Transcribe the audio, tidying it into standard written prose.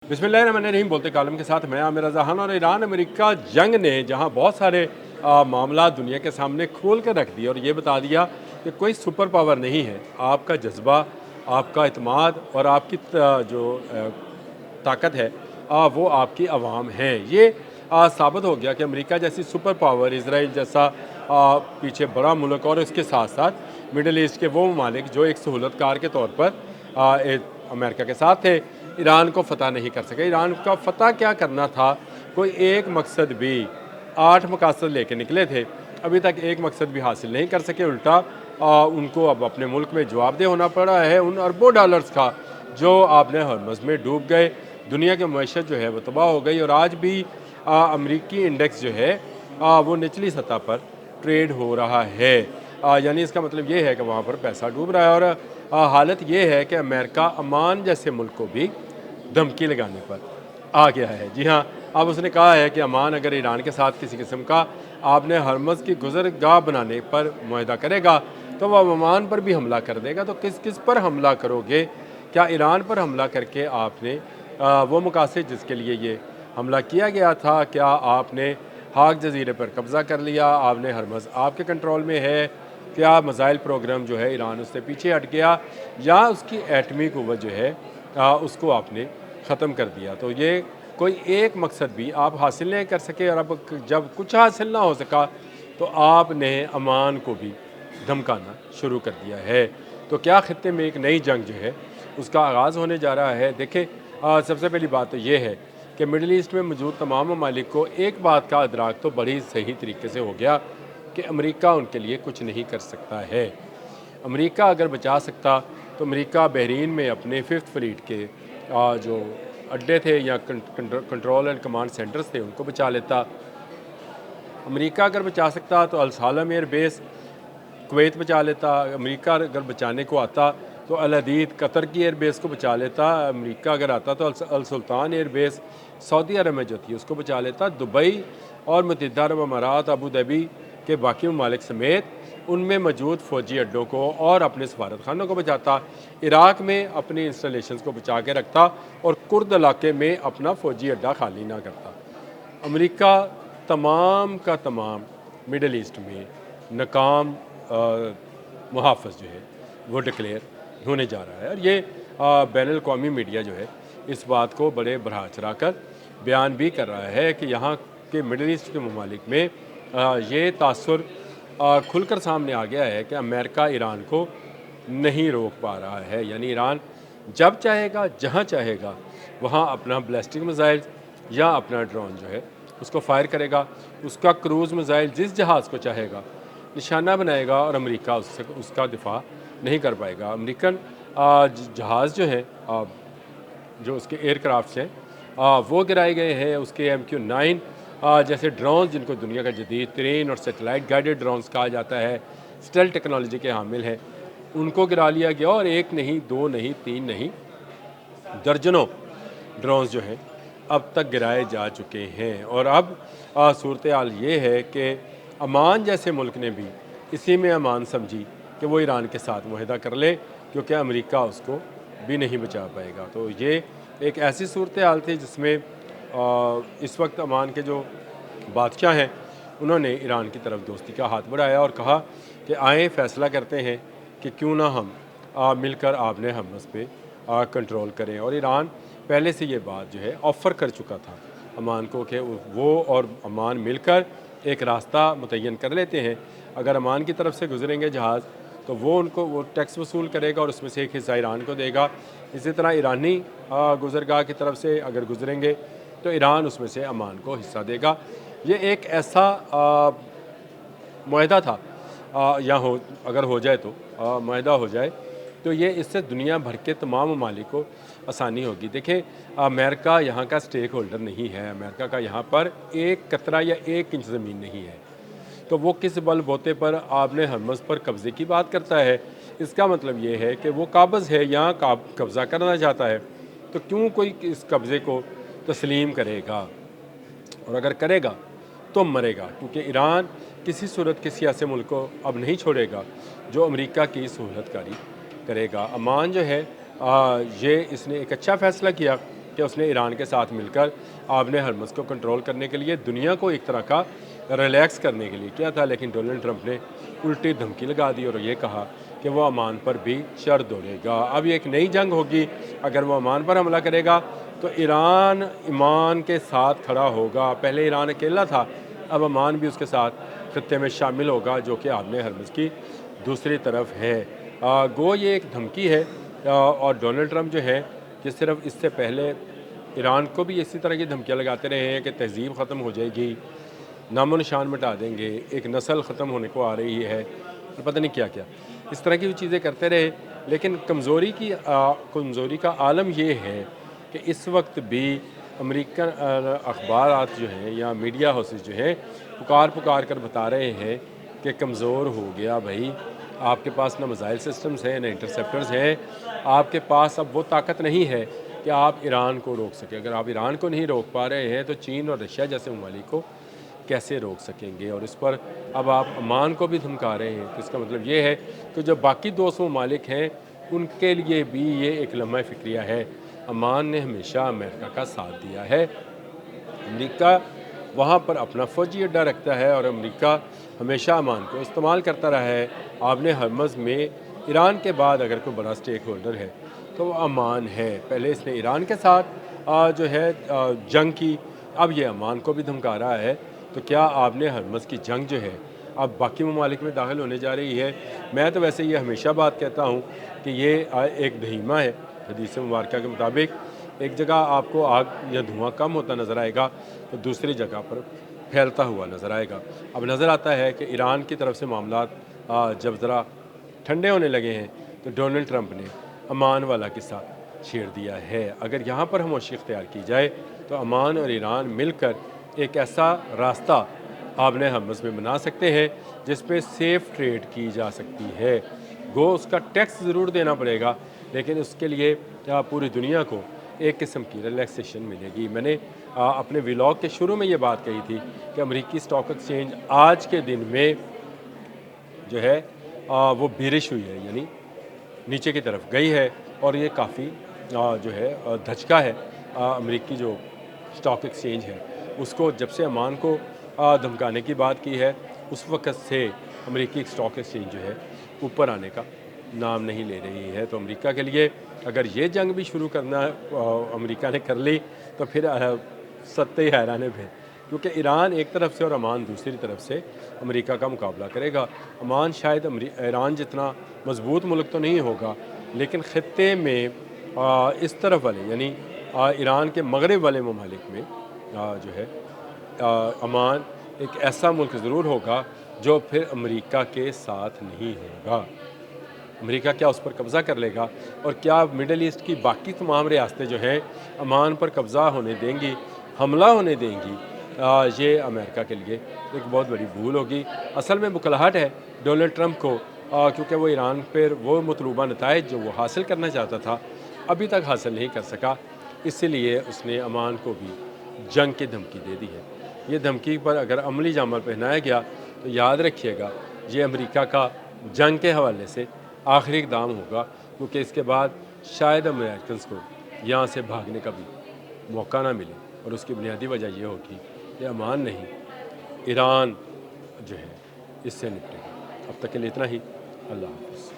बिस्मिल्लाहिर्रहमानिर्रहीम बोलते कालम के साथ मैं आमिर रज़ा खान। और ईरान अमेरिका जंग ने जहां बहुत सारे मामला दुनिया के सामने खोल कर रख दिए और ये बता दिया कि कोई सुपर पावर नहीं है, आपका जज्बा, आपका इत्मीनान और आपकी जो ताकत है वो आपकी आवाम है। ये साबित हो गया कि अमेरिका जैसी सुपर पावर, इसराइल जैसा पीछे बड़ा मुल्क और इसके साथ साथ मिडल ईस्ट के वो ममालिक जो एक सहूलतकार के तौर पर अमेरिका के साथ थे, ईरान को फ़तह नहीं कर सके। ईरान का फ़तह क्या करना था, कोई एक मकसद भी, 8 मकासद लेके निकले थे, अभी तक एक मकसद भी हासिल नहीं कर सके। उल्टा उनको अब अपने मुल्क में जवाबदेह होना पड़ा है उन अरबों डॉलर्स का जो आपने हरमज़ में डूब गए। दुनिया की मईशत जो है वो तबाह हो गई और आज भी अमरीकी इंडेक्स जो है वो निचली सतह पर ट्रेड हो रहा है। यानी इसका मतलब ये है कि वहाँ पर पैसा डूब रहा है और हालत ये है कि अमेरिका अमान जैसे मुल्क को भी धमकी लगाने पर आ गया है। जी हाँ, अब उसने कहा है कि अमान अगर ईरान के साथ किसी किस्म का आपने हरमज़ की गुज़रगाह बनाने पर मुआहदा करेगा तो वह अमान पर भी हमला कर देगा। तो किस किस पर हमला करोगे? क्या ईरान पर हमला करके आपने वो मकासद जिसके लिए ये हमला किया गया था, क्या आपने हाक जजीरे पर कब्ज़ा कर लिया, आपने हरमज़ आपके कंट्रोल में है, क्या मिसाइल प्रोग्राम जो है ईरान उससे पीछे हट गया, या उसकी एटमी क़ुव्वत जो है उसको आपने ख़त्म कर दिया? तो ये कोई एक मकसद भी आप हासिल नहीं कर सके और अब जब कुछ हासिल ना हो सका तो आपने अमान को भी धमकाना शुरू कर दिया है। तो क्या ख़ित्ते में एक नई जंग जो है उसका आगाज़ होने जा रहा है? देखें, सबसे पहली बात तो ये है कि मिडल ईस्ट में मौजूद तमाम ममालिक को एक बात का अदराक तो बड़ी सही तरीके से हो गया कि अमेरिका उनके लिए कुछ नहीं कर सकता है। अमेरिका अगर बचा सकता तो अमेरिका बहरीन में अपने 5th फ्लीट के जो अड्डे थे या कंट्रोल एंड कमांड सेंटर्स थे उनको बचा लेता। अमेरिका अगर बचा सकता तो अल सालम एयर बेस कुवैत बचा लेता। अमेरिका अगर बचाने को आता तो अल अदीद कतर की एयर बेस को बचा लेता। अमेरिका अगर आता तो अल सुल्तान एयर बेस सऊदी अरब में जो थी उसको बचा लेता। दुबई और मुत्तहिदा अरब अमारात, अबू धाबी के बाकी ममालिक समेत उनमें मौजूद फ़ौजी अड्डों को और अपने सफारत खानों को बचाता। इराक़ में अपनी इंस्टॉलेशंस को बचा के रखता और कुर्द इलाके में अपना फ़ौजी अड्डा खाली ना करता। अमेरिका तमाम का तमाम मिडल ईस्ट में नाकाम मुहाफ़िज़ जो है वो डिक्लेयर होने जा रहा है। और ये बैनुल-अक़वामी मीडिया जो है इस बात को बड़े बढ़ा चढ़ा कर बयान भी कर रहा है कि यहाँ के मिडल ईस्ट के ममालिक में ये तासुर खुलकर सामने आ गया है कि अमेरिका ईरान को नहीं रोक पा रहा है। यानी ईरान जब चाहेगा, जहाँ चाहेगा, वहाँ अपना बैलिस्टिक मिसाइल या अपना ड्रोन जो है उसको फायर करेगा। उसका क्रूज़ मिसाइल जिस जहाज़ को चाहेगा निशाना बनाएगा और अमेरिका उससे उसका दिफा नहीं कर पाएगा। अमेरिकन जहाज़ जो है जो उसके एयरक्राफ्ट हैं वो गिराए गए हैं। उसके MQ-9 जैसे ड्रोन जिनको दुनिया का जदीद तरीन और सेटेलाइट गाइडेड ड्रोन्स कहा जाता है, स्टेल्थ टेक्नोलॉजी के हामिल हैं, उनको गिरा लिया गया। और एक नहीं, दो नहीं, तीन नहीं, दर्जनों ड्रोन्स जो हैं अब तक गिराए जा चुके हैं। और अब सूरत हाल ये है कि अमान जैसे मुल्क ने भी इसी में अमान समझी कि वो ईरान के साथ मुआहदा कर ले, क्योंकि अमेरिका उसको भी नहीं बचा पाएगा। तो ये एक ऐसी सूरत हाल थी जिसमें इस वक्त अमान के जो बादशाह हैं उन्होंने ईरान की तरफ दोस्ती का हाथ बढ़ाया और कहा कि आए फैसला करते हैं कि क्यों ना हम मिलकर आपने हरमज़ पे कंट्रोल करें। और ईरान पहले से ये बात जो है ऑफ़र कर चुका था अमान को कि वो और अमान मिलकर एक रास्ता मुतय्यन कर लेते हैं। अगर अमान की तरफ से गुजरेंगे जहाज़ तो वो टैक्स वसूल करेगा और उसमें से एक हिस्सा ईरान को देगा। इसी तरह ईरानी गुजरगाह की तरफ से अगर गुजरेंगे तो ईरान उसमें से अमान को हिस्सा देगा। ये एक ऐसा मुआहदा था अगर हो जाए तो मुआहदा हो जाए तो ये इससे दुनिया भर के तमाम ममालिक को आसानी होगी। देखें, अमेरिका यहाँ का स्टेक होल्डर नहीं है। अमेरिका का यहाँ पर एक कतरा या 1 इंच ज़मीन नहीं है। तो वो किस बल बोते पर आपने हरमज़ पर कब्ज़े की बात करता है? इसका मतलब ये है कि वो काबिज़ है, यहाँ कब्ज़ा करना चाहता है, तो क्यों कोई इस कब्ज़े को तस्लीम करेगा? और अगर करेगा तो मरेगा, क्योंकि ईरान किसी सूरत किसी ऐसे मुल्क को अब नहीं छोड़ेगा जो अमेरिका की सहूलतकारी करेगा। अमान जो है ये इसने एक अच्छा फ़ैसला किया कि کہ اس نے ایران کے ساتھ مل کر آبِ ہرمز کو کنٹرول کرنے کے لیے دنیا کو ایک طرح کا ریلیکس کرنے کے لیے کیا تھا، لیکن ڈونلڈ ٹرمپ نے الٹی دھمکی لگا دی اور یہ کہا کہ وہ عمان پر بھی چر دوڑے گا۔ اب یہ ایک نئی جنگ ہوگی، اگر وہ عمان پر حملہ کرے گا تو ایران عمان کے ساتھ کھڑا ہوگا۔ پہلے ایران اکیلا تھا، اب عمان بھی اس کے ساتھ خطے میں شامل ہوگا، جو کہ آبِ ہرمز کی دوسری طرف ہے۔ گو یہ ایک دھمکی ہے، اور ڈونلڈ ٹرمپ جو ہے کہ صرف اس سے پہلے ایران کو بھی اسی طرح کی دھمکیاں لگاتے رہے ہیں کہ تہذیب ختم ہو جائے گی، نام و نشان مٹا دیں گے، ایک نسل ختم ہونے کو آ رہی ہے، پتہ نہیں کیا کیا اس طرح کی بھی چیزیں کرتے رہے۔ لیکن کمزوری کا عالم یہ ہے کہ اس وقت بھی امریکن اخبارات جو ہیں یا میڈیا ہاؤسز جو ہیں پکار کر بتا رہے ہیں کہ کمزور ہو گیا بھائی، آپ کے پاس نہ میزائل سسٹمز ہیں، نہ انٹرسیپٹرز ہیں، آپ کے پاس اب وہ طاقت نہیں ہے کہ آپ ایران کو روک سکیں۔ اگر آپ ایران کو نہیں روک پا رہے ہیں تو چین اور رشیا جیسے ممالک کو کیسے روک سکیں گے؟ اور اس پر اب آپ عمان کو بھی دھمکا رہے ہیں، تو اس کا مطلب یہ ہے کہ جو باقی 200 ممالک ہیں ان کے لیے بھی یہ ایک لمحہ فکریہ ہے۔ عمان نے ہمیشہ امریکہ کا ساتھ دیا ہے، امریکہ وہاں پر اپنا فوجی اڈا رکھتا ہے، اور امریکہ ہمیشہ عمان کو استعمال کرتا رہا ہے۔ آبِ ہرمز میں ایران کے بعد اگر کوئی بڑا سٹیک ہولڈر ہے تو وہ عمان ہے۔ پہلے اس نے ایران کے ساتھ جو ہے جنگ کی، اب یہ عمان کو بھی دھمکا رہا ہے۔ تو کیا آبِ ہرمز کی جنگ جو ہے اب باقی ممالک میں داخل ہونے جا رہی ہے؟ میں تو ویسے یہ ہمیشہ بات کہتا ہوں کہ یہ ایک دہیمہ ہے۔ حدیث مبارکہ کے مطابق ایک جگہ آپ کو آگ یا دھواں کم ہوتا نظر آئے گا تو دوسری جگہ پر پھیلتا ہوا نظر آئے گا۔ اب نظر آتا ہے کہ ایران کی طرف سے معاملات جب ذرا ٹھنڈے ہونے لگے ہیں تو ڈونلڈ ٹرمپ نے عمان والا قصہ چھیڑ دیا ہے۔ اگر یہاں پر خاموشی اختیار کی جائے تو عمان اور ایران مل کر ایک ایسا راستہ آبِ ہرمز میں بنا سکتے ہیں جس پہ سیف ٹریڈ کی جا سکتی ہے۔ گو اس کا ٹیکس ضرور دینا پڑے گا، لیکن اس کے لیے پوری دنیا کو ایک قسم کی ریلیکسیشن ملے گی۔ میں نے اپنے ولاگ کے شروع میں یہ بات کہی تھی کہ امریکی اسٹاک ایکسچینج آج کے دن میں جو ہے وہ بیرش ہوئی ہے، یعنی نیچے کی طرف گئی ہے، اور یہ کافی جو ہے دھچکا ہے امریکی جو اسٹاک ایکسچینج ہے اس کو۔ جب سے عمان کو دھمکانے کی بات کی ہے اس وقت سے امریکی اسٹاک ایکسچینج جو ہے اوپر آنے کا نام نہیں لے رہی ہے۔ تو امریکہ کے لیے اگر یہ جنگ بھی شروع کرنا امریکہ نے کر لی تو پھر ستے ہی حیرانے پہ، کیونکہ ایران ایک طرف سے اور عمان دوسری طرف سے امریکہ کا مقابلہ کرے گا۔ عمان شاید ایران جتنا مضبوط ملک تو نہیں ہوگا، لیکن خطے میں اس طرف والے یعنی ایران کے مغرب والے ممالک میں جو ہے عمان ایک ایسا ملک ضرور ہوگا جو پھر امریکہ کے ساتھ نہیں ہوگا۔ امریکہ کیا اس پر قبضہ کر لے گا، اور کیا مڈل ایسٹ کی باقی تمام ریاستیں جو ہیں عمان پر قبضہ ہونے دیں گی، حملہ ہونے دیں گی؟ یہ امریکہ کے لیے ایک بہت بڑی بھول ہوگی۔ اصل میں بکھلاہٹ ہے ڈونلڈ ٹرمپ کو، کیونکہ وہ ایران پر وہ مطلوبہ نتائج جو وہ حاصل کرنا چاہتا تھا ابھی تک حاصل نہیں کر سکا، اس لیے اس نے عمان کو بھی جنگ کی دھمکی دے دی ہے۔ یہ دھمکی پر اگر عملی جامہ پہنایا گیا تو یاد رکھیے گا یہ امریکہ کا جنگ کے حوالے سے آخری اقدام ہوگا، کیونکہ اس کے بعد شاید امریکنز کو یہاں سے بھاگنے کا بھی موقع نہ ملے، اور اس کی بنیادی وجہ یہ ہوگی کہ عمان نہیں، ایران جو ہے اس سے نپٹے گا۔ اب تک کے لیے اتنا ہی۔ اللہ حافظ۔